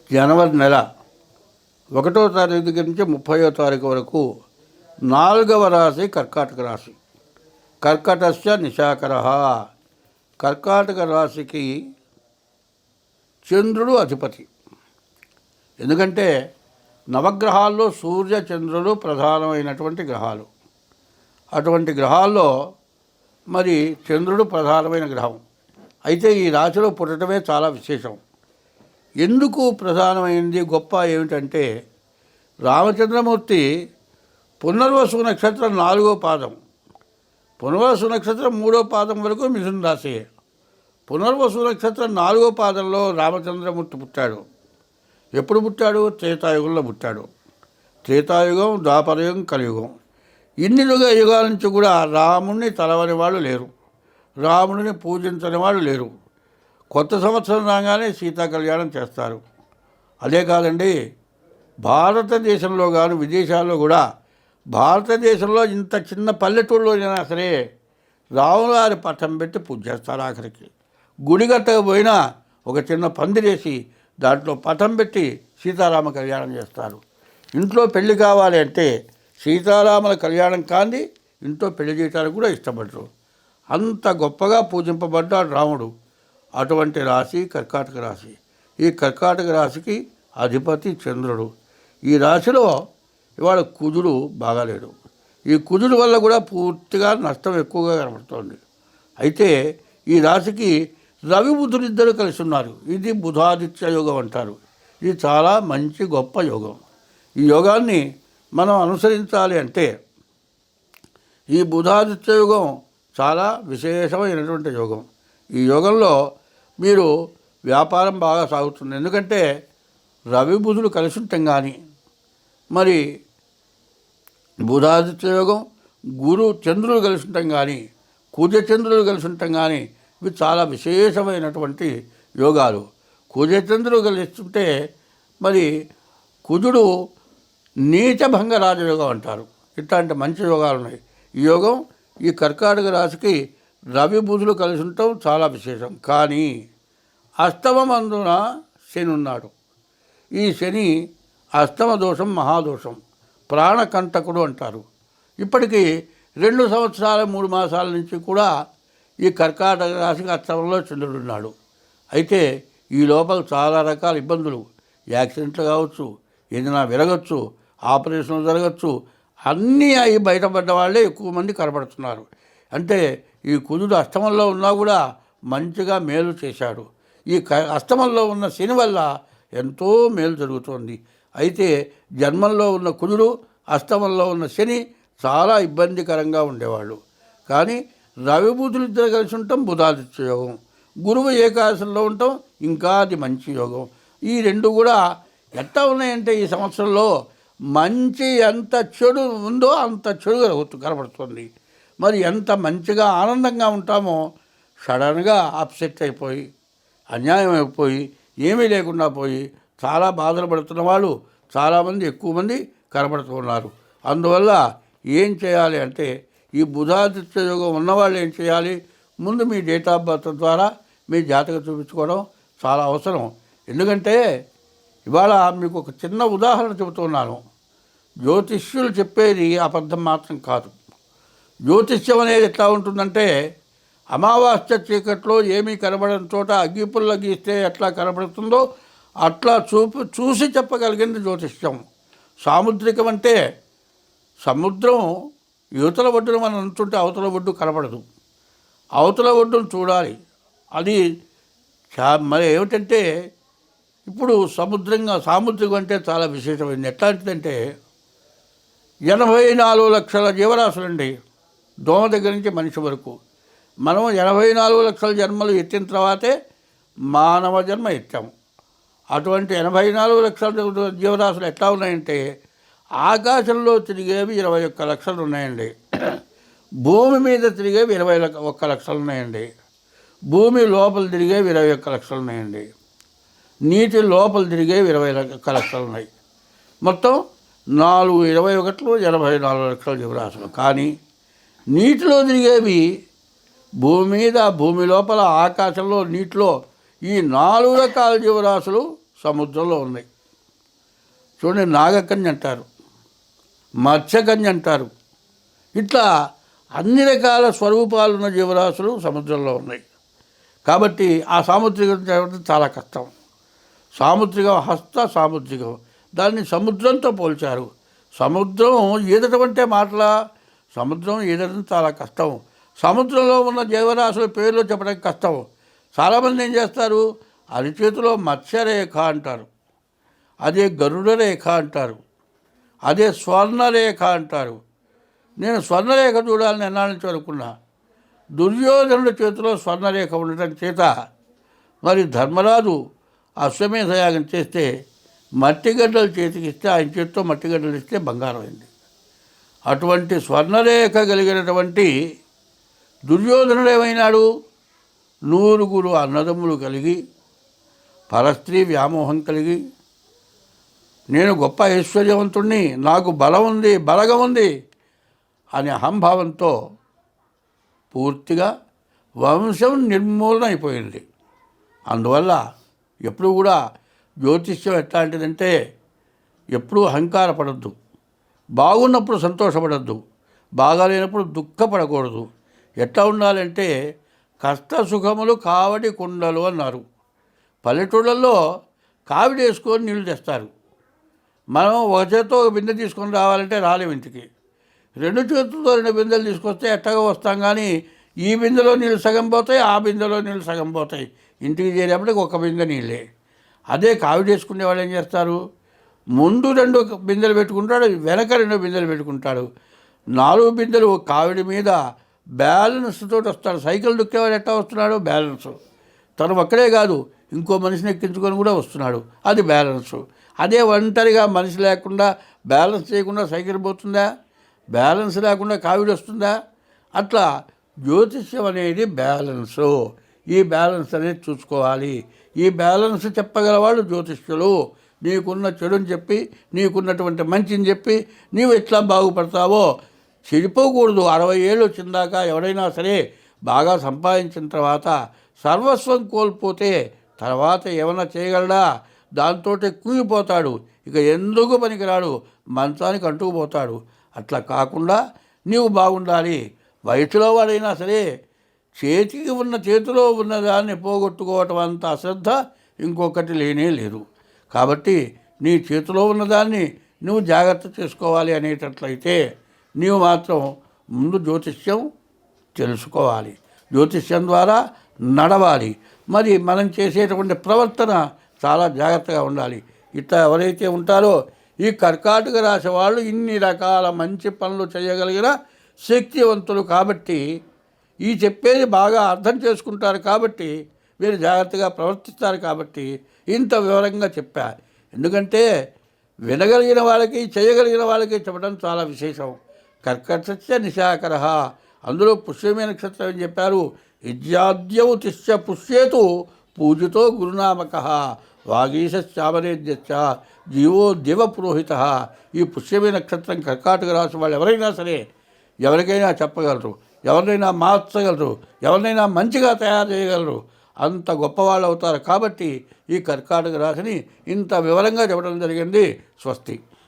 జనవరి నెల 1వ తారీఖు దగ్గర నుంచి 30వ తారీఖు వరకు 4వ రాశి కర్కాటక రాశి. కర్కటస్య నిశాకర. కర్కాటక రాశికి చంద్రుడు అధిపతి. ఎందుకంటే నవగ్రహాల్లో సూర్య చంద్రుడు ప్రధానమైనటువంటి గ్రహాలు. అటువంటి గ్రహాల్లో మరి చంద్రుడు ప్రధానమైన గ్రహం. అయితే ఈ రాశిలో పుట్టడమే చాలా విశేషం. ఎందుకు ప్రధానమైంది గొప్ప ఏమిటంటే, రామచంద్రమూర్తి పునర్వసు నక్షత్రం 4వ పాదం, పునర్వసు నక్షత్రం 3వ పాదం వరకు మిథున రాశి. పునర్వసు నక్షత్రం 4వ పాదంలో రామచంద్రమూర్తి పుట్టాడు. ఎప్పుడు పుట్టాడు? త్రేతాయుగంలో పుట్టాడు. త్రేతాయుగం, ద్వాపరయుగం, కలియుగం. ఇన్ని యుగాల నుంచి కూడా రాముడిని తలవని వాళ్ళు లేరు, రాముడిని పూజించని వాళ్ళు లేరు. కొత్త సంవత్సరం రాగానే సీతా కళ్యాణం చేస్తారు. అదే కాదండి, భారతదేశంలో కానీ విదేశాల్లో కూడా, భారతదేశంలో ఇంత చిన్న పల్లెటూళ్ళలో అయినా సరే రాములారి పట్టం పెట్టి పూజ చేస్తారు. ఆఖరికి గుడి కట్టకపోయినా ఒక చిన్న పందిరేసి దాంట్లో పటం పెట్టి సీతారామ కళ్యాణం చేస్తారు. ఇంట్లో పెళ్లి కావాలి అంటే సీతారాముల కళ్యాణం కాంది ఇంట్లో పెళ్లి చేయడానికి కూడా ఇష్టపడరు. అంత గొప్పగా పూజింపబడ్డాడు రాముడు. అటువంటి రాశి కర్కాటక రాశి. ఈ కర్కాటక రాశికి అధిపతి చంద్రుడు. ఈ రాశిలో ఇవాళ కుజుడు బాగాలేడు. ఈ కుజుడు వల్ల కూడా పూర్తిగా నష్టం ఎక్కువగా కనబడుతోంది. అయితే ఈ రాశికి రవి బుధుడు ఇద్దరు కలిసి ఉన్నారు. ఇది బుధాదిత్య యోగం అంటారు. ఇది చాలా మంచి గొప్ప యోగం. ఈ యోగాన్ని మనం అనుసరించాలి అంటే, ఈ బుధాదిత్య యోగం చాలా విశేషమైనటువంటి యోగం. ఈ యోగంలో మీరు వ్యాపారం బాగా సాగుతుంది. ఎందుకంటే రవి బుధుడు కలిసి ఉంటాం కానీ, మరి బుధాదిత్య యోగం గురు చంద్రుడు కలిసి ఉంటాం కానీ, కుజ చంద్రుడు కలిసి ఉంటాం కానీ, ఇవి చాలా విశేషమైనటువంటి యోగాలు. కుజచంద్రుడు కలిస్తుంటే మరి కుజుడు నీచభంగ రాజయోగం అంటారు. ఇట్లాంటి మంచి యోగాలు ఉన్నాయి. ఈ యోగం ఈ కర్కాటక రాశికి రవి బుధులు కలిసి ఉండటం చాలా విశేషం. కానీ అష్టమమందున శని ఉన్నాడు. ఈ శని అష్టమ దోషం, మహాదోషం, ప్రాణకంటకుడు అంటారు. ఇప్పటికీ 2 సంవత్సరాల 3 మాసాల నుంచి కూడా ఈ కర్కాటక రాశికి అష్టమంలో చంద్రుడు ఉన్నాడు. అయితే ఈ లోపల చాలా రకాల ఇబ్బందులు, యాక్సిడెంట్లు కావచ్చు, ఏదైనా విరగచ్చు, ఆపరేషన్లు జరగచ్చు, అన్నీ అవి బయటపడ్డ వాళ్ళే ఎక్కువ మంది కనబడుతున్నారు. అంటే ఈ కుజుడు అష్టమంలో ఉన్నా కూడా మంచిగా మేలు చేశాడు. ఈ అష్టమంలో ఉన్న శని వల్ల ఎంతో మేలు జరుగుతోంది. అయితే జన్మంలో ఉన్న కుజుడు, అష్టమంలో ఉన్న శని చాలా ఇబ్బందికరంగా ఉండేవాళ్ళు. కానీ రవి బుధులు ఇద్దరు కలిసి ఉండటం బుధాదిత్య యోగం. గురువు ఏకాదశంలో ఉండటం ఇంకా అది మంచి యోగం. ఈ రెండు కూడా ఎట్లా ఉన్నాయంటే ఈ సంవత్సరంలో మంచి ఎంత చెడు ఉందో అంత చెడుగా కనబడుతుంది. మరి ఎంత మంచిగా ఆనందంగా ఉంటామో సడన్గా అప్సెట్ అయిపోయి, అన్యాయం అయిపోయి, ఏమీ లేకుండా పోయి చాలా బాధలు పడుతున్న వాళ్ళు చాలామంది, ఎక్కువ మంది కనబడుతూ ఉన్నారు. అందువల్ల ఏం చేయాలి అంటే, ఈ బుధాదిత్య యోగం ఉన్నవాళ్ళు ఏం చేయాలి? ముందు మీ డేట్ ఆఫ్ బర్త్ ద్వారా మీ జాతకం చూపించుకోవడం చాలా అవసరం. ఎందుకంటే ఇవాళ మీకు ఒక చిన్న ఉదాహరణ చెబుతున్నాను. జ్యోతిష్యులు చెప్పేది అబద్ధం మాత్రం కాదు. జ్యోతిష్యం అనేది ఎట్లా ఉంటుందంటే, అమావాస్య చీకట్లో ఏమీ కనబడని చోట అగ్గిపుల్ల గీస్తే ఎట్లా కనబడుతుందో అట్లా చూసి చెప్పగలిగింది జ్యోతిష్యం. సాముద్రికం అంటే సముద్రం యువతల ఒడ్డును మనం ఉంటుంటే అవతల ఒడ్డు కనబడదు, అవతల ఒడ్డును చూడాలి. అది మరి ఏమిటంటే, ఇప్పుడు సాముద్రికం అంటే చాలా విశేషమైంది. ఎట్లాంటిదంటే 84 లక్షల జీవరాశులండి, దోమ దగ్గర నుంచి మనిషి వరకు. మనం 84 లక్షల జన్మలు ఎత్తిన తర్వాతే మానవ జన్మ ఎత్తాము. అటువంటి 84 లక్షల జీవరాశులు ఎట్లా ఉన్నాయంటే, ఆకాశంలో తిరిగేవి 21 లక్షలు ఉన్నాయండి, భూమి మీద తిరిగేవి 21 లక్షలు ఉన్నాయండి, భూమి లోపల తిరిగేవి 21 లక్షలు ఉన్నాయండి, నీటి లోపల తిరిగేవి 21 లక్షలు ఉన్నాయి. మొత్తం 21 84 లక్షల జీవరాశులు. కానీ నీటిలో తిరిగేవి భూమి మీద, భూమి లోపల, ఆకాశంలో, నీటిలో ఈ 4 రకాల జీవరాశులు సముద్రంలో ఉన్నాయి. చూడండి, నాగకన్య అంటారు, మత్స్యకన్య అంటారు. ఇట్లా అన్ని రకాల స్వరూపాలున్న జీవరాశులు సముద్రంలో ఉన్నాయి. కాబట్టి ఆ సాముద్రికం చేయడం చాలా కష్టం. సాముద్రికం, హస్త సాముద్రికం, దాన్ని సముద్రంతో పోల్చారు. సముద్రం ఈదటం అంటే మాటల, సముద్రం ఈదటం చాలా కష్టం. సముద్రంలో ఉన్న జీవరాశుల పేర్లు చెప్పడం కష్టం. చాలామంది ఏం చేస్తారు, అరిచేతిలో మత్స్యరేఖ అంటారు, అదే గరుడ రేఖ అంటారు, అదే స్వర్ణరేఖ అంటారు. నేను స్వర్ణరేఖ చూడాలని ఎన్నాళ్ళ నుంచి అనుకున్నా. దుర్యోధనుడి చేతిలో స్వర్ణరేఖ ఉండటం చేత మరి ధర్మరాజు అశ్వమేధయాగం చేస్తే మట్టిగడ్డలు చేతికి ఇస్తే, ఆయన చేతితో మట్టిగడ్డలు ఇస్తే బంగారం అయింది. అటువంటి స్వర్ణరేఖ కలిగినటువంటి దుర్యోధనుడు ఏమైనాడు, 9 అన్నదమ్ములు కలిగి, పరస్త్రీ వ్యామోహం కలిగి, నేను గొప్ప ఐశ్వర్యవంతుణ్ణి, నాకు బలం ఉంది, బలగం ఉంది అనే అహంభావంతో పూర్తిగా వంశం నిర్మూలన అయిపోయింది. అందువల్ల ఎప్పుడు కూడా జ్యోతిష్యం ఎట్లాంటిదంటే, ఎప్పుడూ అహంకారపడద్దు, బాగున్నప్పుడు సంతోషపడద్దు, బాగాలేనప్పుడు దుఃఖపడకూడదు. ఎట్లా ఉండాలంటే, కష్ట సుఖములు కావడి కుండలు అన్నారు. పల్లెటూళ్ళల్లో కావిడి వేసుకొని నీళ్లు తెస్తారు. మనం ఒక చేత్తో ఒక బిందె తీసుకొని రావాలంటే రాలేము ఇంటికి. 2 చేతులతో 2 బిందెలు తీసుకొస్తే ఎట్టగా వస్తాం. కానీ ఈ బిందెలో నీళ్ళు సగం పోతాయి, ఆ బిందెలో నీళ్ళు సగం పోతాయి. ఇంటికి చేరేపటికి ఒక బిందె నీళ్ళే. అదే కావిడి వేసుకునే వాళ్ళు ఏం చేస్తారు, ముందు 2 బిందెలు పెట్టుకుంటాడు, వెనక 2 బిందెలు పెట్టుకుంటాడు. 4 బిందెలు కావిడి మీద బ్యాలెన్స్ తోటి వస్తాడు. సైకిల్ దుక్కేవాడు ఎట్టా వస్తున్నాడు, బ్యాలెన్స్. తను ఒక్కడే కాదు, ఇంకో మనిషిని ఎక్కించుకొని కూడా వస్తున్నాడు, అది బ్యాలెన్స్. అదే ఒంటరిగా మనిషి లేకుండా బ్యాలెన్స్ చేయకుండా సైకిల్ పోతుందా, బ్యాలెన్స్ లేకుండా కావిడి వస్తుందా? అట్లా జ్యోతిష్యం అనేది బ్యాలెన్సు. ఈ బ్యాలెన్స్ అనేది చూసుకోవాలి. ఈ బ్యాలెన్స్ చెప్పగలవాళ్ళు జ్యోతిష్యులు. నీకున్న చెడుని చెప్పి, నీకున్నటువంటి మంచిని చెప్పి, నీవు ఎట్లా బాగుపడతావో. చెడిపోకూడదు. 60 ఏళ్ళు వచ్చిందాక ఎవడైనా సరే బాగా సంపాదించిన తర్వాత సర్వస్వం కోల్పోతే తర్వాత ఏమన్నా చేయగలడా? దాంతో కుంగిపోతాడు, ఇక ఎందుకు పనికిరాడు, మంచానికి అంటుకుపోతాడు. అట్లా కాకుండా నీవు బాగుండాలి. వయసులో వాడైనా సరే చేతిలో ఉన్న దాన్ని పోగొట్టుకోవటం అంత అశ్రద్ధ ఇంకొకటి లేనే లేదు. కాబట్టి నీ చేతిలో ఉన్నదాన్ని నువ్వు జాగ్రత్త చేసుకోవాలి అనేటట్లయితే నీవు మాత్రం ముందు జ్యోతిష్యం తెలుసుకోవాలి, జ్యోతిష్యం ద్వారా నడవాలి. మరి మనం చేసేటువంటి ప్రవర్తన చాలా జాగ్రత్తగా ఉండాలి. ఇట్లా ఎవరైతే ఉంటారో ఈ కర్కాటక రాశి వాళ్ళు ఇన్ని రకాల మంచి పనులు చేయగలిగిన శక్తివంతులు. కాబట్టి ఈ చెప్పేది బాగా అర్థం చేసుకుంటారు, కాబట్టి వీరు జాగ్రత్తగా ప్రవర్తిస్తారు. కాబట్టి ఇంత వివరంగా చెప్పా. ఎందుకంటే వినగలిగిన వాళ్ళకి, చేయగలిగిన వాళ్ళకి చెప్పడం చాలా విశేషం. కర్కటస్య నిశాకర, అందులో పుష్యమే నక్షత్రం అని చెప్పారు. ఇజ్యాద్యవు తిష్య పుష్యేతు పూజితో గురునామక వాగీశామరేద్యచ్చ జీవో దివ పురోహిత. ఈ పుష్యమే నక్షత్రం కర్కాటక రాశి వాళ్ళు ఎవరైనా సరే ఎవరికైనా చెప్పగలరు, ఎవరినైనా మార్చగలరు, ఎవరినైనా మంచిగా తయారు చేయగలరు, అంత గొప్పవాళ్ళు అవుతారు. కాబట్టి ఈ కర్కాటక రాశిని ఇంత వివరంగా చెప్పడం జరిగింది. స్వస్తి.